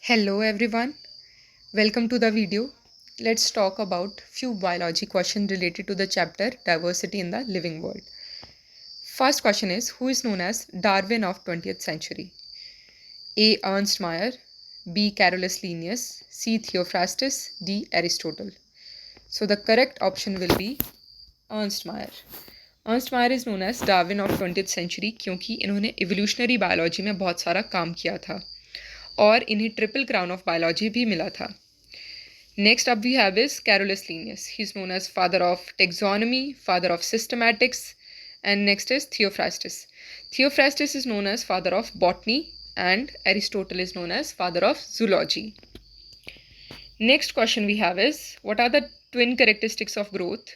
Hello everyone, welcome to the video. Let's talk about few biology questions related to the chapter Diversity in the Living World. First question is, who is known as Darwin of 20th century? A. Ernst Mayr, B. Carolus Linnaeus, C. Theophrastus, D. Aristotle. So the correct option will be Ernst Mayr. Ernst Mayr is known as Darwin of 20th century क्योंकि इन्होंने evolutionary biology में बहुत सारा काम किया था और इन्हें ट्रिपल क्राउन ऑफ बायोलॉजी भी मिला था. Next up we have is Carolus Linnaeus. He is known as father of taxonomy, father of systematics, and next is Theophrastus. Theophrastus is known as father of botany and Aristotle is known as father of zoology. Next question we have is, what are the twin characteristics of growth?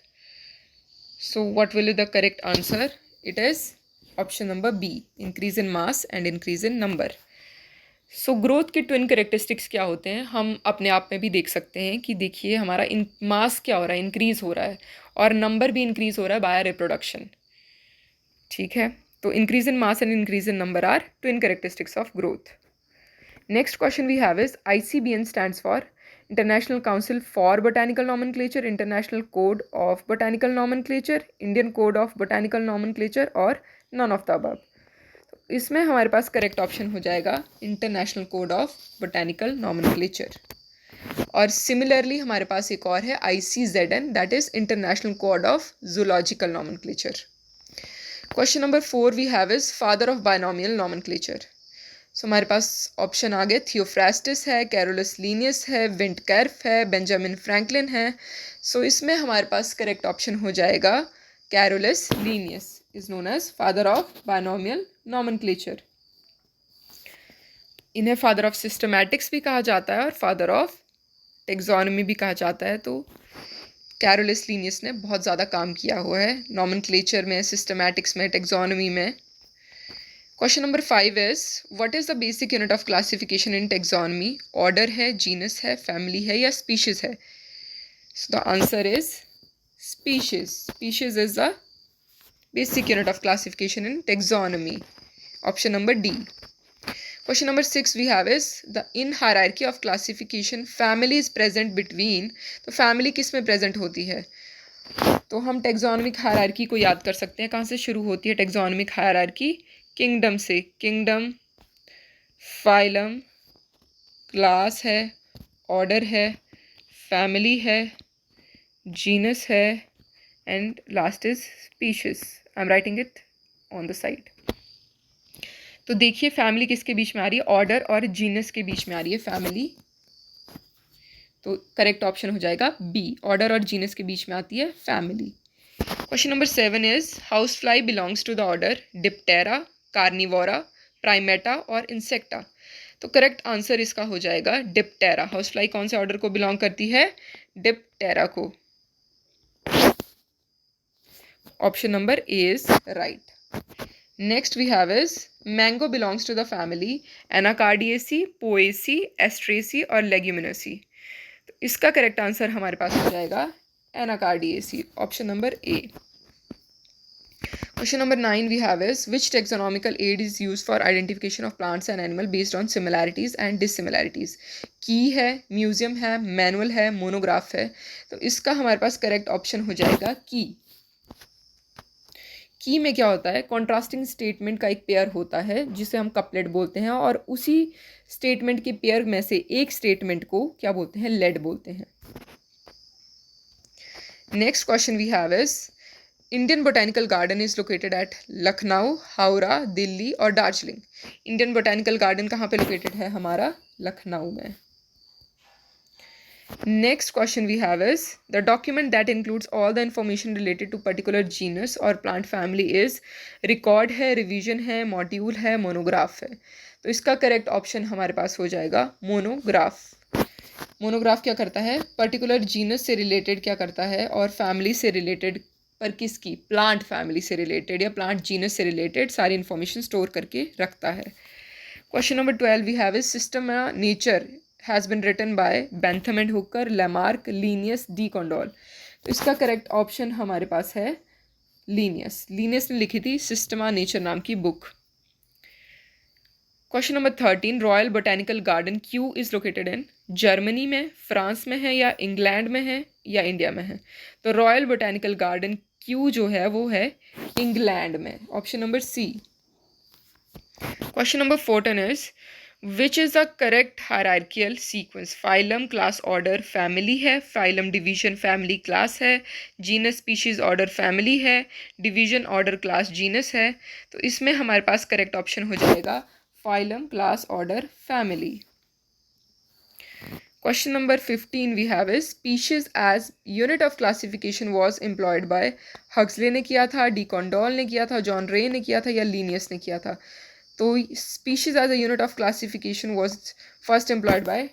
So what will be the correct answer? It is option number B, increase in mass and increase in number. So growth के twin characteristics क्या होते हैं हम अपने आप में भी देख सकते हैं कि देखिए हमारा मास क्या हो रहा है, इंक्रीज़ हो रहा है और नंबर भी इंक्रीज़ हो रहा है बाय रिप्रोडक्शन. ठीक है, तो increase in mass and increase in number are twin characteristics of growth. Next question we have is ICBN stands for International Council for Botanical Nomenclature, International Code of Botanical Nomenclature, Indian Code of Botanical Nomenclature और none of the above. तो इसमें हमारे पास correct option हो जाएगा international code of botanical nomenclature. और similarly हमारे पास एक और है ICZN, that is international code of zoological nomenclature. Question number 4 we have is father of binomial nomenclature. So हमारे पास ऑप्शन आ गए, थियोफ्रास्टस है, कैरोलस लीनियस है, विंटकर्फ है, बेंजामिन फ्रैंकलिन है. सो इसमें हमारे पास करेक्ट ऑप्शन हो जाएगा Carolus Linnaeus is known as father of binomial nomenclature. इन्हें फादर ऑफ सिस्टमैटिक्स भी कहा जाता है और फादर ऑफ टेक्सोनमी भी कहा जाता है. तो कैरोलस लीनियस ने बहुत ज़्यादा काम किया हुआ है नॉमेनक्लेचर में, सिस्टमैटिक्स में, टेक्सोनमी में. Question number 5 is, what is the basic unit of classification in taxonomy? Order है, जीनस है, फैमिली है या स्पीशीज है? So the answer is species. Species is the basic unit of classification in taxonomy. Option number D. Question number 6 we have is, the in hierarchy of classification family is present between. तो family किस में present होती है? तो हम taxonomic hierarchy को याद कर सकते हैं. कहाँ से शुरू होती है टेक्सोनमिक हायरार्की? किंगडम से. किंगडम, फाइलम, क्लास है, ऑर्डर है, फैमिली है, जीनस है and last is species. I am writing it on the side. तो देखिए फैमिली किसके बीच में आ रही है? ऑर्डर और जीनस के बीच में आ रही है फैमिली. तो करेक्ट ऑप्शन हो जाएगा बी, ऑर्डर और जीनस के बीच में आती है family. Question number 7 is, house fly belongs to the order Diptera, Carnivora, Primata और इंसेक्टा. तो करेक्ट आंसर इसका हो जाएगा डिप्टेरा. हाउस फ्लाई कौन से ऑर्डर को बिलोंग करती है? डिप्टेरा को. Option number A is right. Next we have is, mango belongs to the family Anacardiaceae, Poaceae, Asteraceae और लेग्यूमिनेसी. तो इसका करेक्ट आंसर हमारे पास हो जाएगा Anacardiaceae. Option number A. Question number 9 we have is, which taxonomical aid is used for identification of plants and animal based on similarities and dissimilarities? की है, museum है, मैनुअल है, मोनोग्राफ है. तो इसका हमारे पास करेक्ट ऑप्शन हो जाएगा की. की में क्या होता है? कॉन्ट्रास्टिंग स्टेटमेंट का एक पेयर होता है जिसे हम कपलेट बोलते हैं और उसी स्टेटमेंट के पेयर में से एक स्टेटमेंट को क्या बोलते हैं? लेड बोलते हैं. Next question we have is, Indian botanical garden is located at Lucknow, Howrah, Delhi और दार्जिलिंग. इंडियन बोटानिकल गार्डन कहाँ पे लोकेटेड है? हमारा लखनऊ में. Next question we have is, the document that includes all the information related to particular genus और plant family is. Record है, revision है, module है, मोनोग्राफ है. तो इसका करेक्ट ऑप्शन हमारे पास हो जाएगा मोनोग्राफ. मोनोग्राफ क्या करता है? पर्टिकुलर जीनस से रिलेटेड क्या करता है और फैमिली से रिलेटेड, पर किसकी? प्लांट फैमिली से रिलेटेड या प्लांट जीनस से रिलेटेड सारी इन्फॉर्मेशन स्टोर करके रखता है. Question number 12 we have is, Systema Naturae has been written by Bentham and Hooker, Lamarck, Linnaeus, de Candolle. तो इसका करेक्ट ऑप्शन हमारे पास है लीनियस. लीनियस ने लिखी थी सिस्टमा नेचर नाम की book. Question number 13, royal botanical garden Q is located in Germany में, फ्रांस में है, या इंग्लैंड में है, या इंडिया में है? तो रॉयल बोटेनिकल गार्डन क्यू जो है वो है इंग्लैंड में, option number C. Question number 14 is which is the correct hierarchical sequence? Phylum, class, order, family है, फाइलम, डिवीजन, फैमिली, क्लास है, जीनस, स्पीशीज, ऑर्डर, फैमिली है, डिवीजन, ऑर्डर, क्लास, जीनस है। तो इसमें हमारे पास करेक्ट ऑप्शन हो जाएगा phylum, class, order, family. Question number 15 we have is species as unit of classification was employed by Huxley ने किया था, डी कॉन्डोल ने किया था, जॉन रे ने किया था, या लीनियस ने किया था? तो species as a unit of classification was first employed by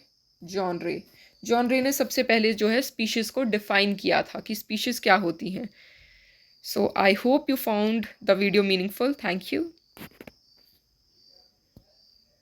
John रे। जॉन रे ने सबसे पहले जो है species को define किया था कि species क्या होती हैं। So I hope you found the video meaningful. Thank you.